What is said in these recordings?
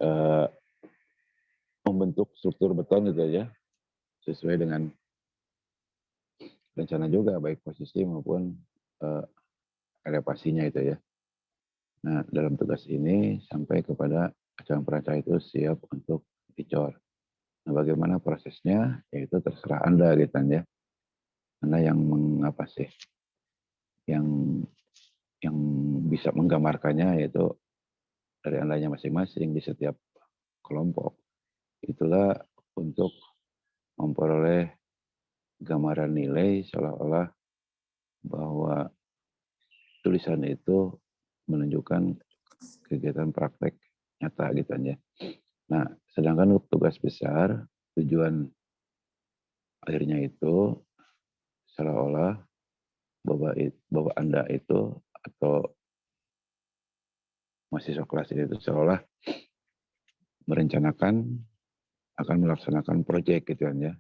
eh, membentuk struktur beton gitu ya, sesuai dengan rencana juga, baik posisi maupun eh, elevasinya itu ya. Nah, dalam tugas ini sampai kepada acara perancang itu siap untuk dicor. Nah, bagaimana prosesnya? Yaitu terserah Anda gitu kan ya. Anda yang mengapa sih? Yang yang bisa menggambarkannya yaitu dari Andanya masing-masing di setiap kelompok. Itulah untuk memperoleh gambaran nilai seolah-olah bahwa tulisan itu menunjukkan kegiatan praktek nyata gitu kan ya. Nah, sedangkan untuk tugas besar, tujuan akhirnya itu seolah-olah bahwa Anda itu atau mahasiswa kelas ini itu seolah merencanakan akan melaksanakan proyek gitu kan ya.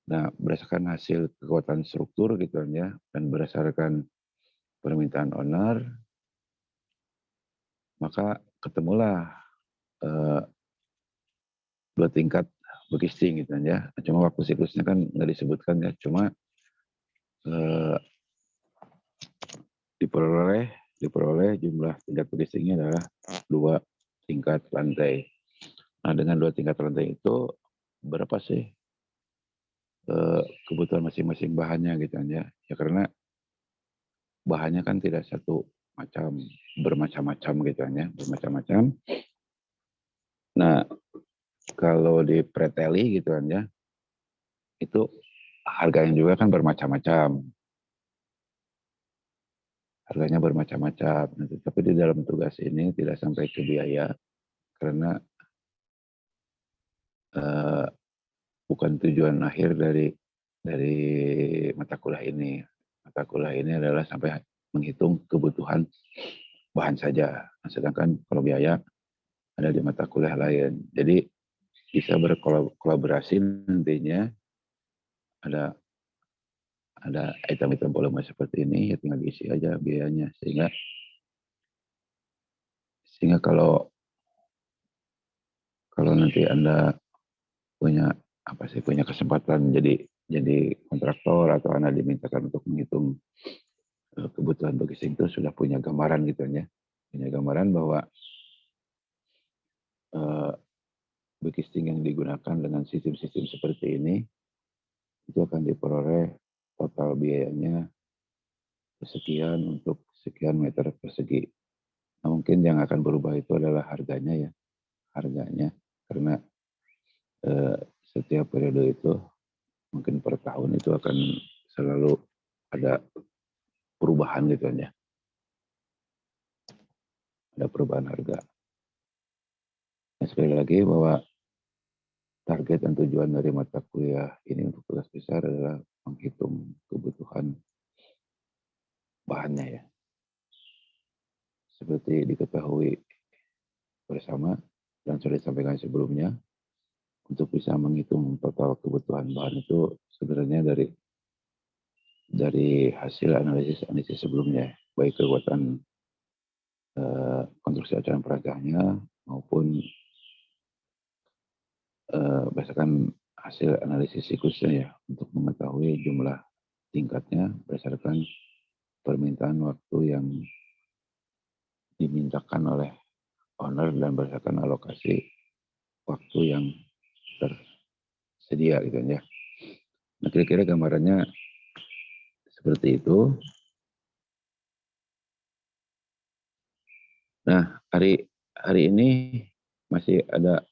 Nah, berdasarkan hasil kekuatan struktur gitu kan ya, dan berdasarkan permintaan owner, maka ketemulah eh, dua tingkat bookisting gitu kan ya. Cuma waktu siklusnya kan nggak disebutkan ya, cuma eh, diperoleh diperoleh jumlah tingkat bookistingnya adalah dua tingkat lantai. Nah, dengan dua tingkat lantai itu berapa sih kebutuhan masing-masing bahannya gitu kan ya. Ya karena bahannya kan tidak satu macam, bermacam-macam gitu kan ya, bermacam-macam. Nah, kalau di preteli gitu kan ya, itu harganya juga kan bermacam-macam. Harganya bermacam-macam. Tapi di dalam tugas ini tidak sampai ke biaya karena eh, bukan tujuan akhir dari mata kuliah ini. Mata kuliah ini adalah sampai menghitung kebutuhan bahan saja. Sedangkan kalau biaya ada di mata kuliah lain. Jadi bisa berkolaborasi nantinya ada item-item volume seperti ini ya tinggal diisi aja biayanya sehingga kalau kalau nanti Anda punya apa sih punya kesempatan jadi kontraktor atau Anda dimintakan untuk menghitung kebutuhan logistik itu sudah punya gambaran gitu ya. Punya gambaran bahwa uh, logistik yang digunakan dengan sistem-sistem seperti ini itu akan diperoleh total biayanya sekian untuk sekian meter persegi. Nah, mungkin yang akan berubah itu adalah harganya ya, harganya karena eh, setiap periode itu mungkin per tahun itu akan selalu ada perubahan gitu ya, ada perubahan harga. Nah, sekali lagi bahwa target dan tujuan dari mata kuliah ini untuk tugas besar adalah menghitung kebutuhan bahannya ya. Seperti diketahui bersama dan sudah disampaikan sebelumnya, untuk bisa menghitung total kebutuhan bahan itu sebenarnya dari hasil analisis sebelumnya, baik kekuatan konstruksi acuan peragahnya maupun berdasarkan hasil analisis siklusnya ya, untuk mengetahui jumlah tingkatnya berdasarkan permintaan waktu yang dimintakan oleh owner dan berdasarkan alokasi waktu yang tersedia gitu ya. Nah, kira-kira gambarannya seperti itu. Nah, hari ini masih ada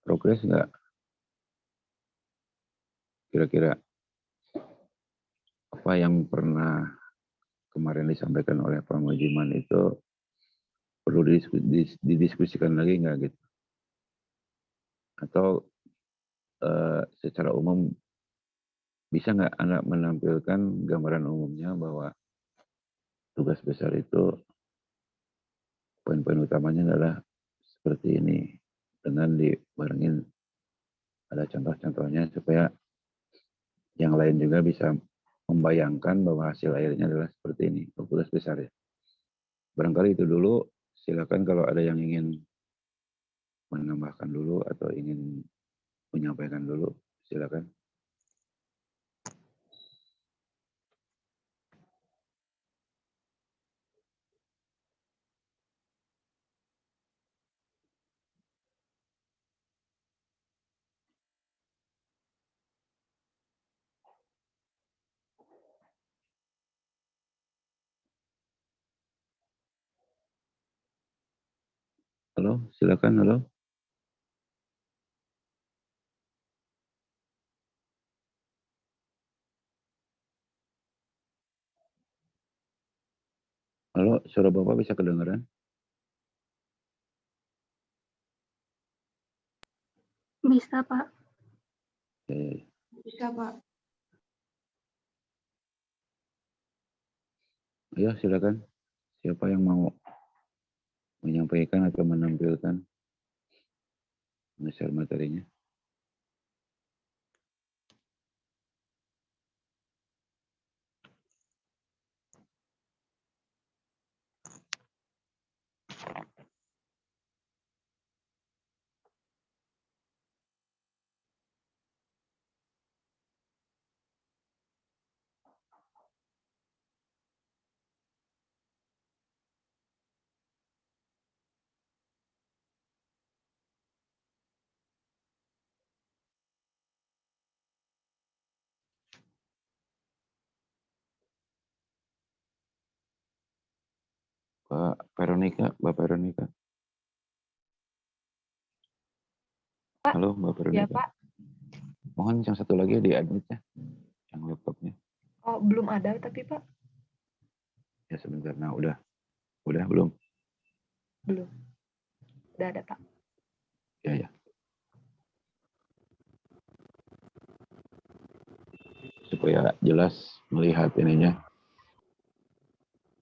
progres nggak kira-kira apa yang pernah kemarin disampaikan oleh Pak Mujiman itu perlu didiskusikan lagi nggak gitu? Atau secara umum bisa nggak Anda menampilkan gambaran umumnya bahwa tugas besar itu poin-poin utamanya adalah seperti ini dengan dibarengin ada contoh-contohnya supaya yang lain juga bisa membayangkan bahwa hasil akhirnya adalah seperti ini, tugas besar ya. Barangkali itu dulu, silakan kalau ada yang ingin menambahkan dulu atau ingin menyampaikan dulu, silakan. Halo, silakan, halo. Halo, suara Bapak bisa kedengaran? Bisa, Pak. Ya. Bisa, Pak. Ayo, silakan. Siapa yang mau menyampaikan atau menampilkan share materinya? Pak Veronica, Mbak Veronica. Pak. Halo, Mbak Veronica. Ya, Pak. Mohon yang satu lagi di admitnya, yang laptopnya. Oh, belum ada tapi, Pak. Ya, sebentar. Nah, udah belum? Belum. Udah ada, Pak. Ya. Supaya jelas melihat ininya,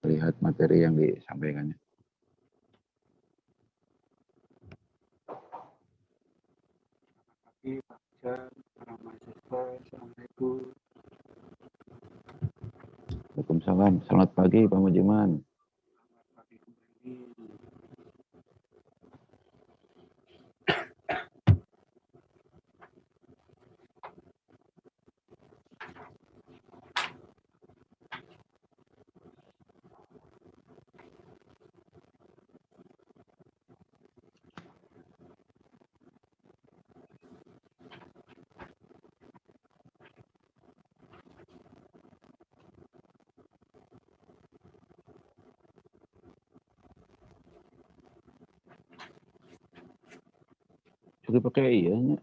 melihat materi yang disampaikannya. Assalamualaikum. Waalaikumsalam. Selamat pagi, Pak Mujiman. Selamat pagi kembali. Sudah pakai iyanya.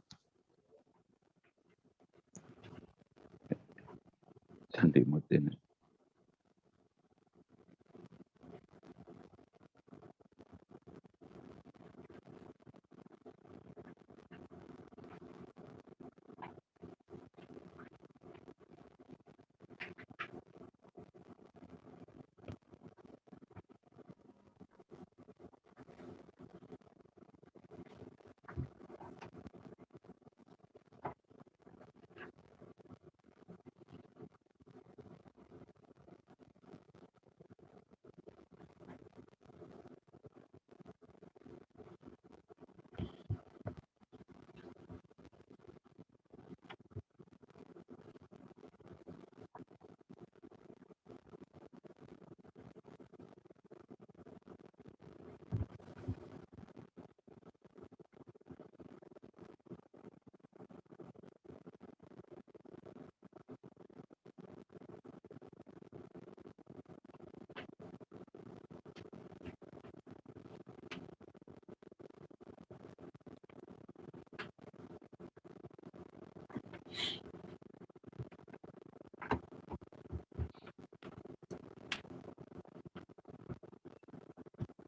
Cantik mutin.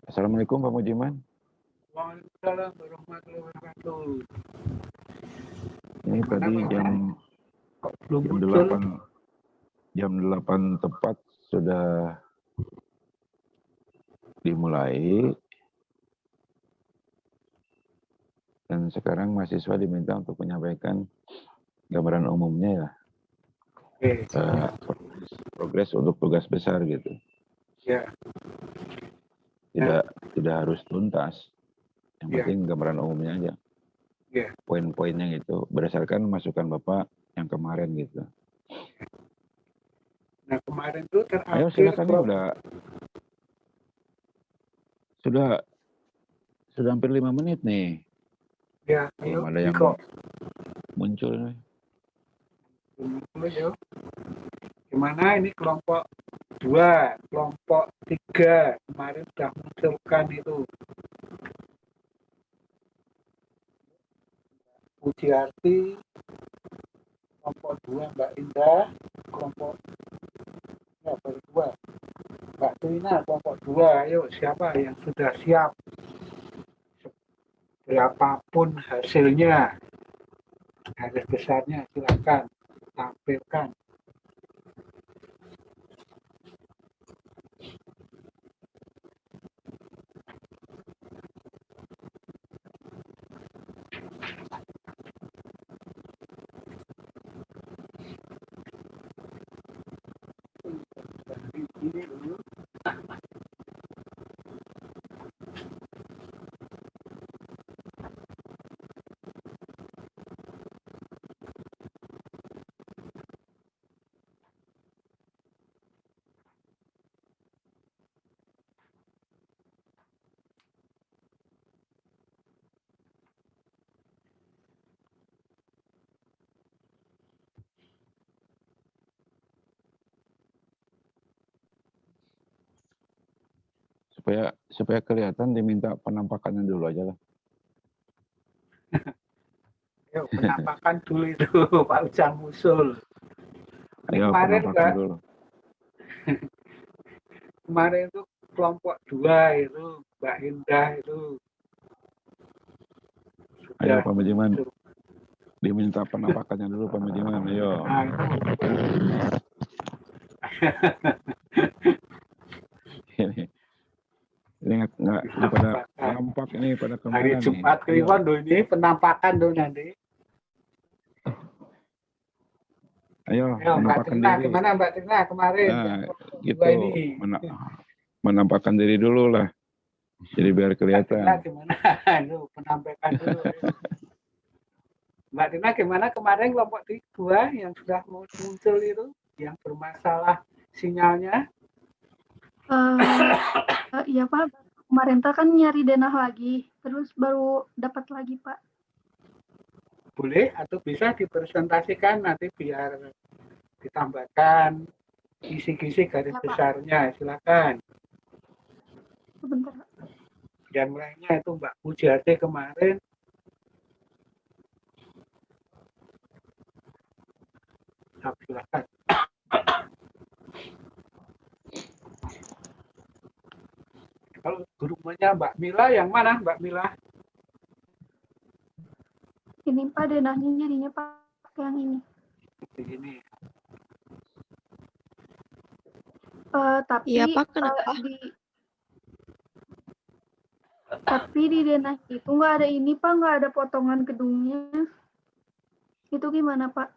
Assalamualaikum, Pak Mujiman. Waalaikumsalam warahmatullahi wabarakatuh. Ini tadi jam 8 tepat sudah dimulai. Dan sekarang mahasiswa diminta untuk menyampaikan gambaran umumnya ya. Oke. Progres untuk tugas besar gitu. Ya. tidak harus tuntas. Yang Ya. penting gambaran umumnya aja. Ya. Poin-poinnya gitu, berdasarkan masukan Bapak yang kemarin gitu. Nah, kemarin tuh terakhir Ayo silakan ya, sudah hampir 5 menit nih. Ya, Belum ayo, ada yang Diko. muncul nih. Ayo. Gimana ini kelompok 2, kelompok 3 kemarin sudah munculkan itu. Pujiarti, kelompok 2 Mbak Indah, kelompok ya baru 2 Mbak Trina, kelompok 2. Ayo, siapa yang sudah siap? Berapapun hasilnya, garis besarnya silakan tampilkan. Ini dulu. Supaya kelihatan diminta penampakannya dulu aja lah. Ayo, penampakan dulu itu Pak Ujang Musul. Ayo Kemarin penampakan dulu. Kemarin itu kelompok 2 itu Mbak Indah itu Ayo sudah Pak Mujiman, muncul. diminta penampakannya dulu Pak Mujiman. Ayo. Nah, itu ini nggak ini pada nampak ini pada hari kemana nih? Jumat Kliwon loh ini penampakan tuh nanti. Ayo Ayo, Mbak menampakkan Trina, diri. gimana Mbak Trina kemarin? Nah, Yang gitu. ini. Menampakkan diri dulu lah. Jadi biar Mbak Trina kelihatan. gimana? Lu penampakan dulu. Mbak Trina gimana kemarin kelompok 2 yang sudah muncul itu, yang bermasalah sinyalnya? Iya Pak, kemarin kan nyari denah lagi, terus baru dapat lagi Pak. Boleh atau bisa dipresentasikan nanti biar ditambahkan kisi-kisi garis Ya, Pak. besarnya, silakan. Sebentar. Yang lainnya itu Mbak Pujiati kemarin. Nah, silakan. Kalau grupnya Mbak Mila yang mana Mbak Mila? Ini Pak denahnya jadinya pakai yang ini. Begini. Tapi Iya Pak, kenapa? Tapi di denah itu nggak ada ini Pak, nggak ada potongan gedungnya. Itu gimana Pak?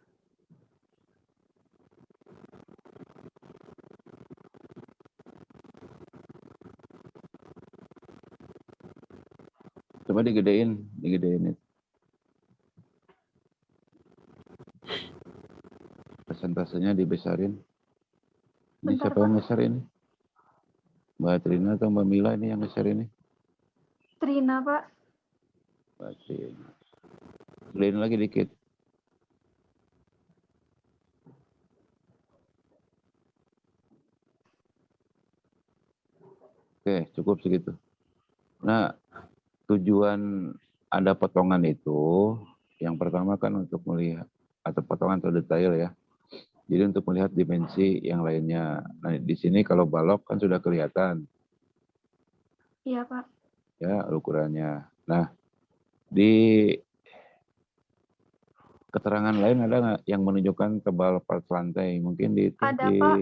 Coba digedein itu. Presentasenya dibesarin. Ini Bentar, siapa yang Pak. ngeser ini? Mbak Trina atau Mbak Mila ini yang ngeser ini? Trina Pak. Mbak Trina. Gedein lagi dikit. Oke, cukup segitu. Nah, tujuan ada potongan itu, yang pertama kan untuk melihat, atau potongan atau detail ya. Jadi untuk melihat dimensi yang lainnya. Nah, di sini kalau balok kan sudah kelihatan. Iya Pak. Ya, ukurannya. Nah, di keterangan lain ada nggak yang menunjukkan tebal part lantai? Mungkin di Ada Pak.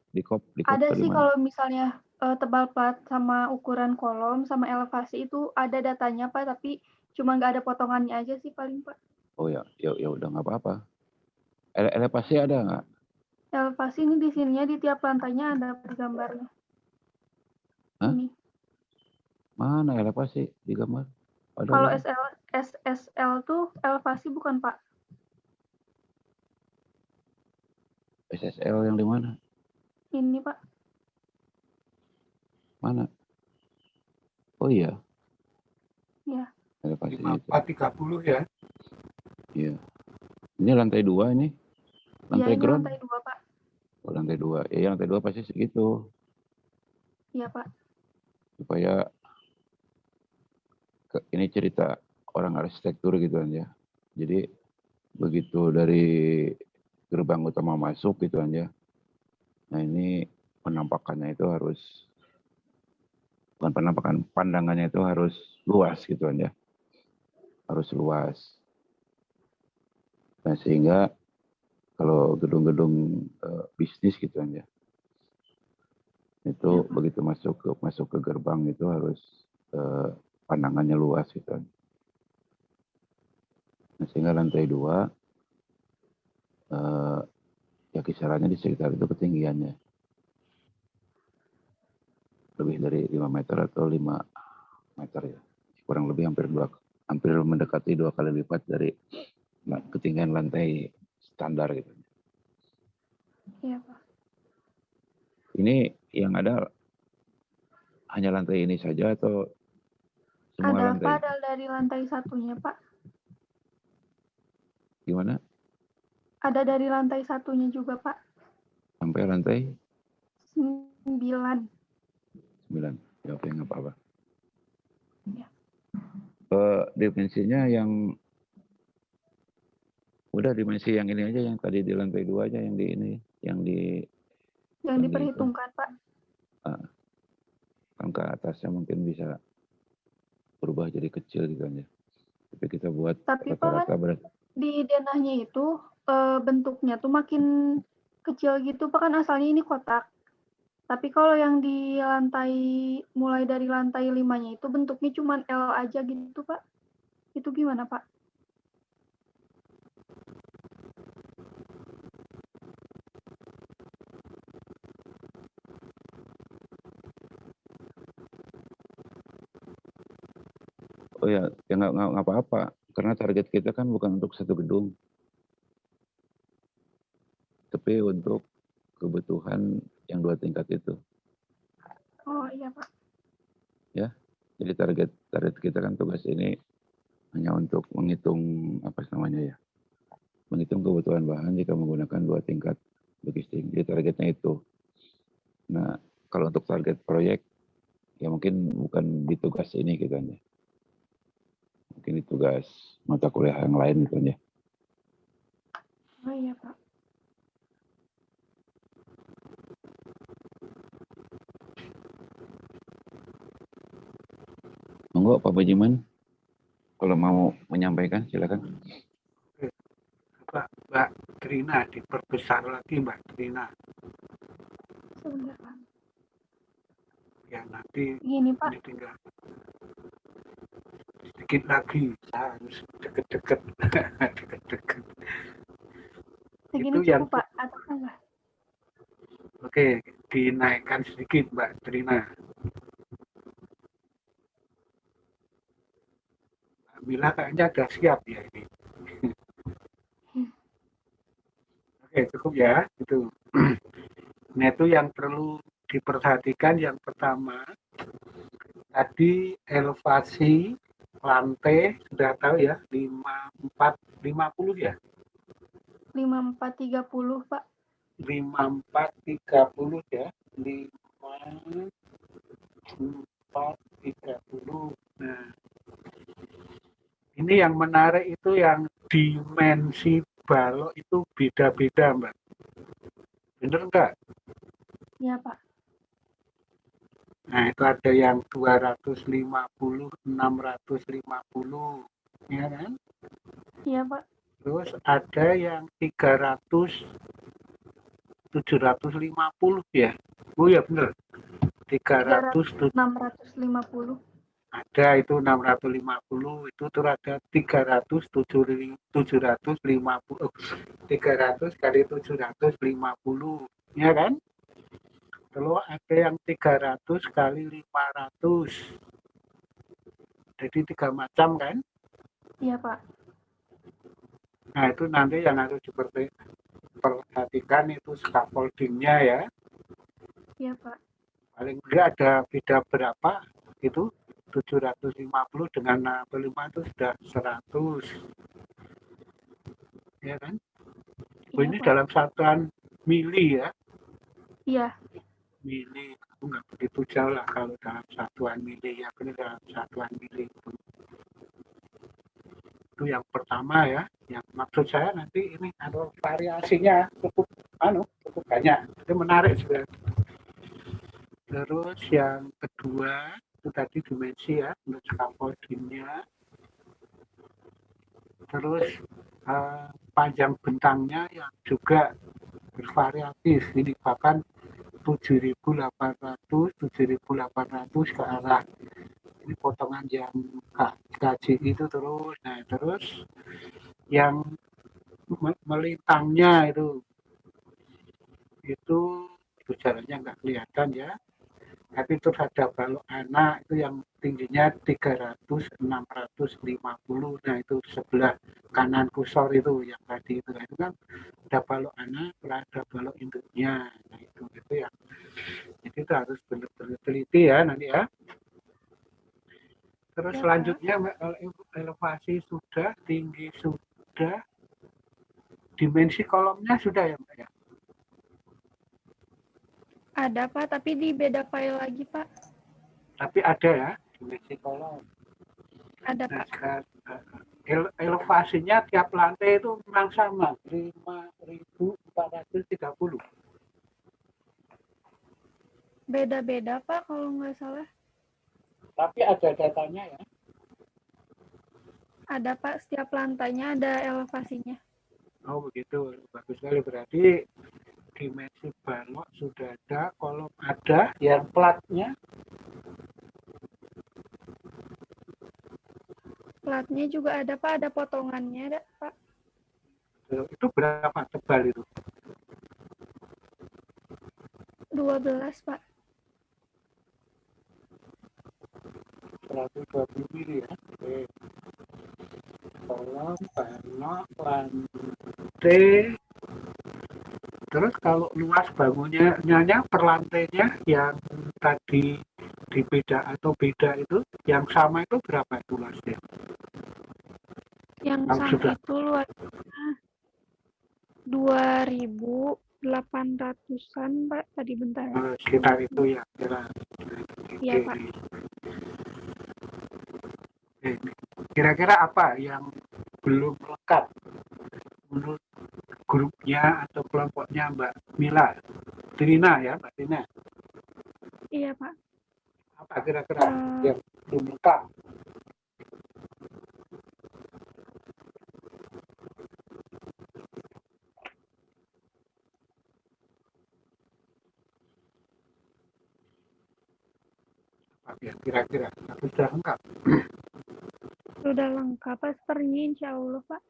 Di kop Ada sih mana? kalau misalnya tebal plat sama ukuran kolom sama elevasi itu ada datanya Pak, tapi cuma nggak ada potongannya aja sih paling Pak. Oh ya udah nggak apa-apa. Elevasi ada nggak? Elevasi ini di sininya di tiap lantainya ada gambarnya. Hah? Ini. Mana elevasi di gambar? Ada Kalau lagi? SSL tuh elevasi bukan, Pak? SSL yang di mana? Ini, Pak. Mana? Oh iya, Ya. elevasinya itu. 5430 ya. Iya. Ini lantai 2 ini. Ya, Lantai ini ground. lantai 2, Pak. Oh, lantai 2. Iya, lantai 2 pasti segitu. Iya, Pak. Supaya ini cerita orang arsitektur gitu kan ya. Jadi begitu dari gerbang utama masuk gitu kan ya. Nah ini penampakannya itu harus, bukan penampakan, pandangannya itu harus luas gitu kan ya. Harus luas. Nah sehingga kalau gedung-gedung bisnis gitu kan ya. Itu begitu masuk ke gerbang itu harus pandangannya luas gitu kan. Nah, sehingga lantai 2 ya kisarannya di sekitar itu ketinggiannya. Lebih dari 5 meter atau 5 meter ya. Kurang lebih hampir mendekati 2 kali lipat dari ketinggian lantai standar gitu. Iya, Pak. Ini yang ada hanya lantai ini saja atau semua Ada lantai? padal dari lantai satunya, Pak. Gimana? Ada dari lantai satunya juga, Pak. Sampai lantai 9. 9. Ya oke, nggak apa-apa. Ya. Dimensinya yang udah dimensi yang ini aja, yang tadi di lantai 2 aja, yang di ini, yang Diperhitungkan, Pak. Kan ke atasnya mungkin bisa berubah jadi kecil gitu kan ya. Tapi kita buat Tapi Pak, rata-rata kan di denahnya itu bentuknya tuh makin kecil gitu, Pak, kan asalnya ini kotak. Tapi kalau yang di lantai, mulai dari lantai 5-nya itu bentuknya cuma L aja gitu, Pak. Itu gimana, Pak? oh ya nggak apa-apa. Karena target kita kan bukan untuk satu gedung. Tapi untuk kebutuhan yang 2 tingkat itu. Oh iya, Pak. Ya, jadi target kita kan tugas ini hanya untuk menghitung apa namanya ya, menghitung kebutuhan bahan jika menggunakan 2 tingkat logistik. Jadi targetnya itu. Nah, kalau untuk target proyek ya mungkin bukan di tugas ini gitu kan ya. Mungkin di tugas mata kuliah yang lain gitu kan ya. Oh iya, Pak. Monggo Pak Bujiman, kalau mau menyampaikan silakan. Mbak Trina diperbesar lagi Mbak Trina. Sebentar, Pak. Ya nanti Gini, Pak. ini tinggal sedikit lagi. Harus deket-deket. Deket-deket. Segini Itu cukup, yang Pak, atau enggak? oke, dinaikkan sedikit Mbak Trina. Mbak Mila kayaknya sudah siap ya ini. Oke, cukup ya. Itu. Nah, itu yang perlu diperhatikan yang pertama. Tadi elevasi lantai sudah tahu ya, 5450 ya. 5430, Pak. 5430 ya. 5430. Nah, ini yang menarik itu yang dimensi balok itu beda-beda, Mbak. Bener nggak? Iya, Pak. Nah, itu ada yang 250, 650, ya kan? Iya, Pak. Terus ada yang 300, 750 ya. Oh ya benar. 300, 650. ada itu 650, itu terus ada 300, 750, 300 kali 750, ya kan? Terus ada yang 300 kali 500, Jadi 3 macam kan. Iya, Pak. Nah, itu nanti yang harus diperhatikan itu scaffolding-nya ya. Iya, Pak. Paling enggak ada beda berapa itu 750 dengan 65 itu sudah 100. Ya kan? Oh, Iya, ini Pak. dalam satuan mili ya. Iya. Mili, aku nggak begitu jauh lah kalau dalam satuan mili ya, ini dalam satuan mili itu yang pertama ya. Yang maksud saya nanti ini ada variasinya cukup banyak, itu menarik juga. Terus yang kedua itu tadi dimensi ya untuk scaffoldingnya. Terus panjang bentangnya yang juga bervariatif, ini bahkan 7.800 ke arah ini potongan yang gaji itu terus. Nah, terus yang melintangnya itu jalannya nggak kelihatan ya, tapi terus ada balok anak itu yang tingginya 300-650. Nah, itu sebelah kanan kursor itu yang tadi itu kan ada balok anak, ada balok induknya. Nah, itu ya. Jadi itu harus benar-benar teliti ya nanti ya. Terus Ya, selanjutnya elevasi sudah, tinggi sudah, dimensi kolomnya sudah ya Mbak ya? Ada, Pak, tapi di beda file lagi, Pak. Tapi ada ya dimensi kolom. Ada, Nah, Pak. elevasinya tiap lantai itu memang sama, 5.430. Beda-beda, Pak, kalau nggak salah. Tapi ada datanya ya. Ada, Pak. Setiap lantainya ada elevasinya. Oh begitu, bagus sekali. Berarti dimensi balok sudah ada, kolom ada, yang platnya Platnya juga ada, Pak. Ada potongannya, ada, Pak. itu berapa tebal itu? 12, Pak. 120 mili ya. Oke. Kolom, balok, lantai. Terus kalau luas bangunnya per lantainya yang tadi di beda atau beda itu, yang sama itu berapa itu luasnya? Yang Kalau sama sudah itu luasnya 2.800-an, Pak. Tadi bentar ya. sekitar itu ya. Iya, Pak. Kira-kira apa yang belum lengkap menurut grupnya atau kelompoknya Mbak Mila? Trina ya, Mbak Trina. Iya, Pak. Apa kira-kira yang belum lengkap? Apa ya kira-kira? Tapi sudah lengkap. Sudah lengkap, Pak. Sepertinya insya Allah, Pak.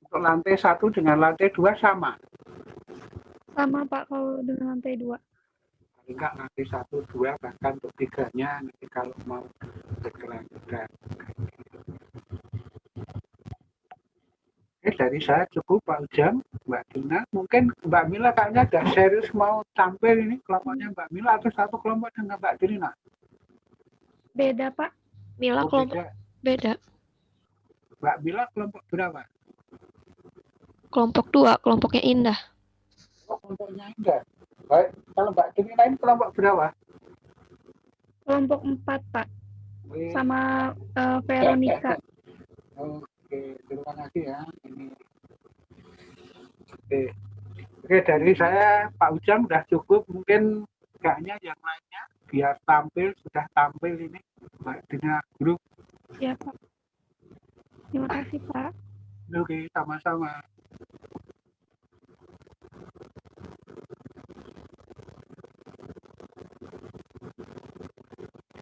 Untuk lantai 1 dengan lantai 2 sama? Sama, Pak, kalau dengan lantai 2. Enggak, lantai 1, 2, bahkan untuk 3-nya nanti kalau mau berkelanjutan. Dari saya cukup Pak Ujang, Mbak Dina. Mungkin Mbak Mila kayaknya sudah serius mau tampil ini kelompoknya Mbak Mila atau satu kelompok dengan Mbak Dina? Beda, Pak. Mila kelompok beda. Mbak Mila kelompok berapa? Kelompok 2, kelompoknya Indah. Oh, kelompoknya Indah. Baik, kalau Mbak Dina ini kelompok berapa? Kelompok 4, Pak. Sama Veronica. Oke, terima kasih ya. Oke, dari saya Pak Ujang sudah cukup. Mungkin kayaknya yang lainnya biar sudah tampil ini Mbak Dina Grup. Ya, Pak. Terima kasih, Pak. Oke, sama-sama.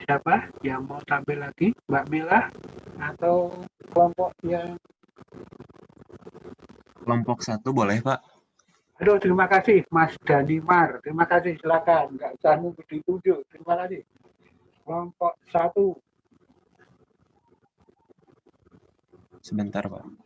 Siapa yang mau tampil lagi? Mbak Mila atau kelompok yang Kelompok 1 boleh, Pak? Aduh, terima kasih Mas Danimar. Terima kasih, silakan. Nggak usah nunggu ditunjuk. Terima kasih. Kelompok 1. Sebentar, Pak.